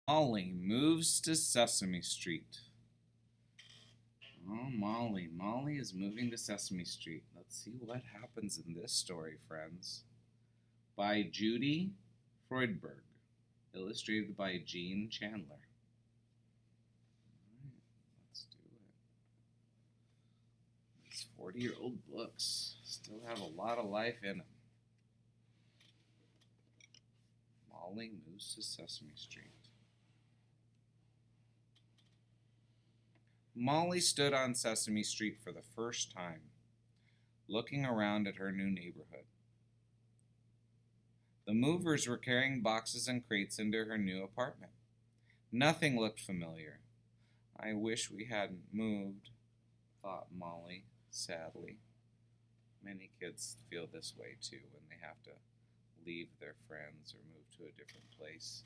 Molly moves to Sesame Street. Oh, Molly. Molly is moving to Sesame Street. Let's see what happens in this story, friends. By Judy Freudberg. Illustrated by Jean Chandler. All right, let's do it. These 40-year-old books still have a lot of life in them. Molly moves to Sesame Street. Molly stood on Sesame Street for the first time, looking around at her new neighborhood. The movers were carrying boxes and crates into her new apartment. Nothing looked familiar. I wish we hadn't moved, thought Molly sadly. Many kids feel this way too when they have to leave their friends or move to a different place.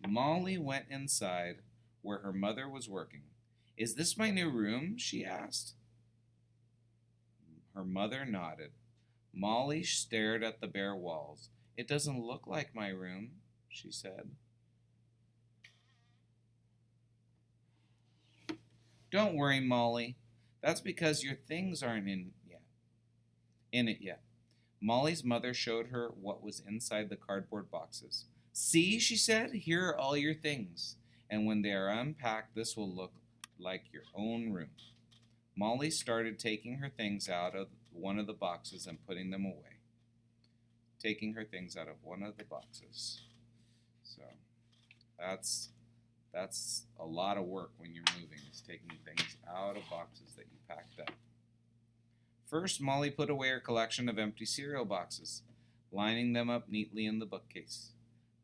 Molly went inside where her mother was working. Is this my new room? She asked. Her mother nodded. Molly stared at the bare walls. It doesn't look like my room, she said. Don't worry, Molly. That's because your things aren't in it yet. Molly's mother showed her what was inside the cardboard boxes. See, she said, here are all your things. And when they are unpacked, this will look like your own room. Molly started taking her things out of one of the boxes and putting them away. Taking her things out of one of the boxes. So that's a lot of work when you're moving, is taking things out of boxes that you packed up. First, Molly put away her collection of empty cereal boxes, lining them up neatly in the bookcase.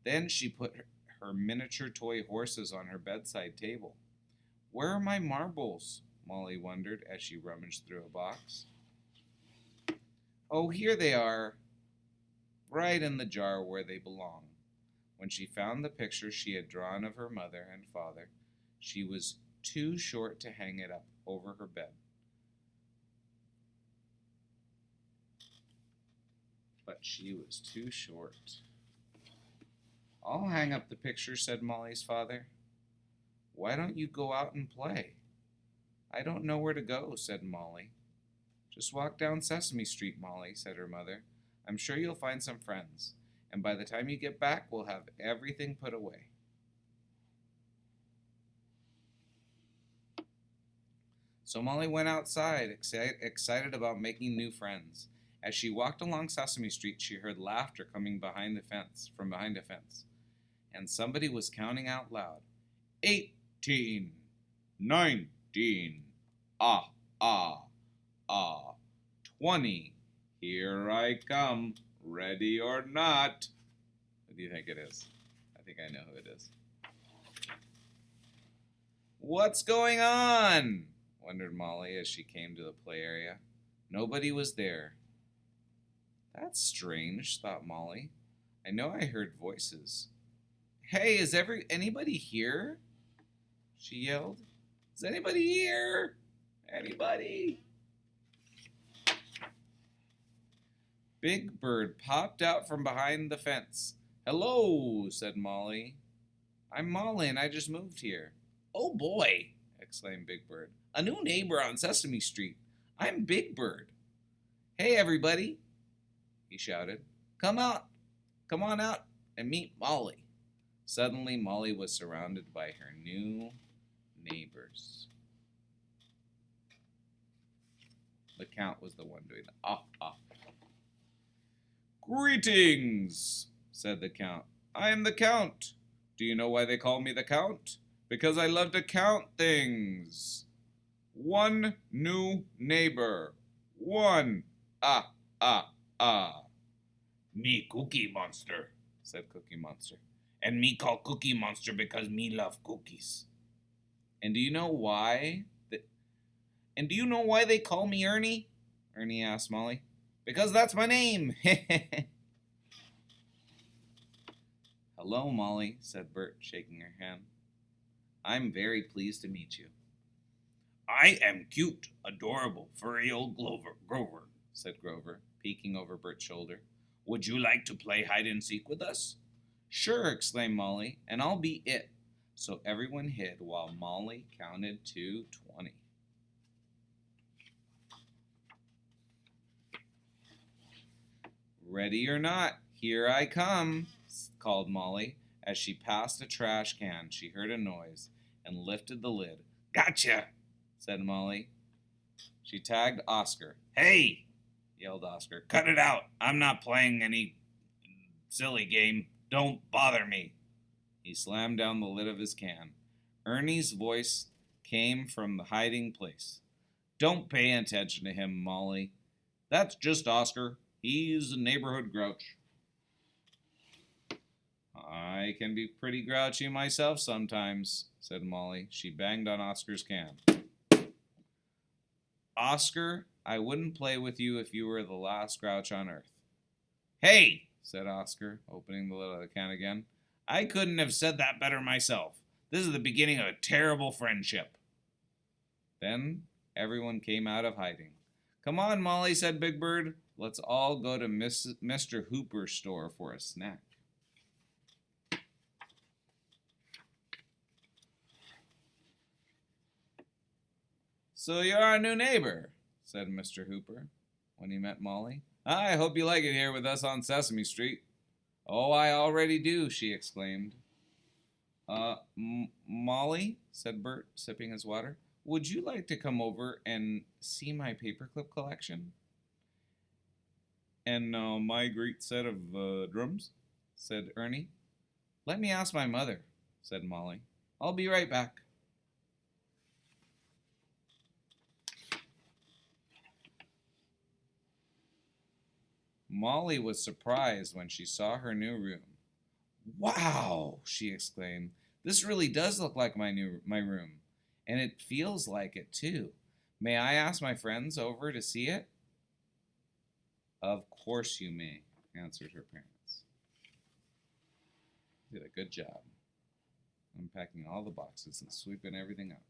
Then she put her miniature toy horses on her bedside table. Where are my marbles? Molly wondered as she rummaged through a box. Oh, here they are, right in the jar where they belong. When she found the picture she had drawn of her mother and father, she was too short to hang it up over her bed. But she was too short. I'll hang up the picture, said Molly's father. Why don't you go out and play? I don't know where to go, said Molly. Just walk down Sesame Street, Molly, said her mother. I'm sure you'll find some friends, and by the time you get back, we'll have everything put away. So Molly went outside, excited about making new friends. As she walked along Sesame Street, she heard laughter coming from behind a fence, and somebody was counting out loud. 18, 19, ah, ah, ah, 20. Here I come, ready or not. Who do you think it is? I think I know who it is. What's going on? Wondered Molly as she came to the play area. Nobody was there. That's strange, thought Molly. I know I heard voices. Hey, is anybody here? She yelled. Is anybody here? Anybody? Big Bird popped out from behind the fence. Hello, said Molly. I'm Molly and I just moved here. Oh boy, exclaimed Big Bird. A new neighbor on Sesame Street. I'm Big Bird. Hey everybody, he shouted. Come on out and meet Molly. Suddenly, Molly was surrounded by her new neighbors. The Count was the one doing the ah ah. Greetings, said the Count. I am the Count. Do you know why they call me the Count? Because I love to count things. One new neighbor. One. Ah, ah, ah. Me Cookie Monster, said Cookie Monster. And me call Cookie Monster because me love cookies. And do you know why? And do you know why they call me Ernie? Ernie asked Molly. Because that's my name. Hello, Molly, said Bert, shaking her hand. I'm very pleased to meet you. I am cute, adorable, furry old Grover, said Grover, peeking over Bert's shoulder. Would you like to play hide and seek with us? Sure, exclaimed Molly, and I'll be it. So everyone hid while Molly counted to 20. Ready or not, here I come, called Molly. As she passed a trash can, she heard a noise and lifted the lid. Gotcha, said Molly. She tagged Oscar. Hey, yelled Oscar. Cut it out. I'm not playing any silly game. Don't bother me. He slammed down the lid of his can. Ernie's voice came from the hiding place. Don't pay attention to him, Molly. That's just Oscar. He's a neighborhood grouch. I can be pretty grouchy myself sometimes, said Molly. She banged on Oscar's can. Oscar, I wouldn't play with you if you were the last grouch on earth. Hey, said Oscar, opening the lid of the can again. I couldn't have said that better myself. This is the beginning of a terrible friendship. Then everyone came out of hiding. Come on, Molly, said Big Bird. Let's all go to Mr. Hooper's store for a snack. So you're our new neighbor, said Mr. Hooper when he met Molly. I hope you like it here with us on Sesame Street. Oh, I already do, she exclaimed. Molly, said Bert, sipping his water, would you like to come over and see my paperclip collection? And my great set of drums, said Ernie. Let me ask my mother, said Molly. I'll be right back. Molly was surprised when she saw her new room. Wow, she exclaimed. This really does look like my room, and it feels like it too. May I ask my friends over to see it? Of course you may, answered her parents. Did a good job unpacking all the boxes and sweeping everything up.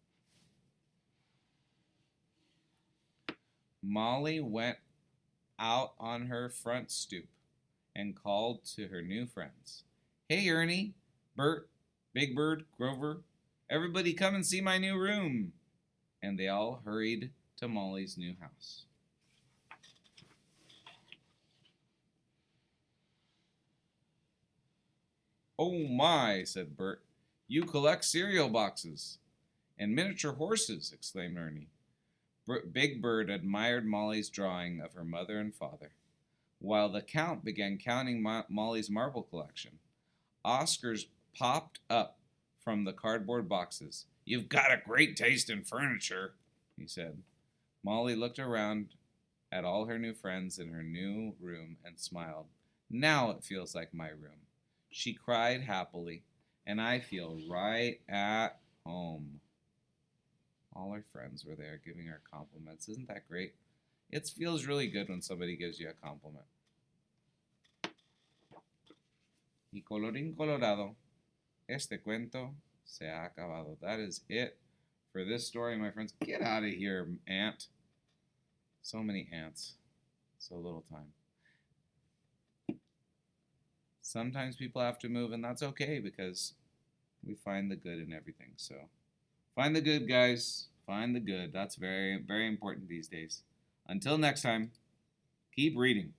Molly went out on her front stoop and called to her new friends. Hey, Ernie, Bert, Big Bird, Grover, everybody come and see my new room. And they all hurried to Molly's new house. Oh my, said Bert. You collect cereal boxes. And miniature horses, exclaimed Ernie. Big Bird admired Molly's drawing of her mother and father, while the Count began counting Molly's marble collection. Oscar's popped up from the cardboard boxes. You've got a great taste in furniture, he said. Molly looked around at all her new friends in her new room and smiled. Now it feels like my room. She cried happily, and I feel right at home. All our friends were there giving her compliments. Isn't that great? It feels really good when somebody gives you a compliment. Y colorín colorado, este cuento se ha acabado. That is it for this story, my friends. Get out of here, ant. So many ants. So little time. Sometimes people have to move, and that's okay because we find the good in everything. So find the good, guys. Find the good. That's very, very important these days. Until next time, keep reading.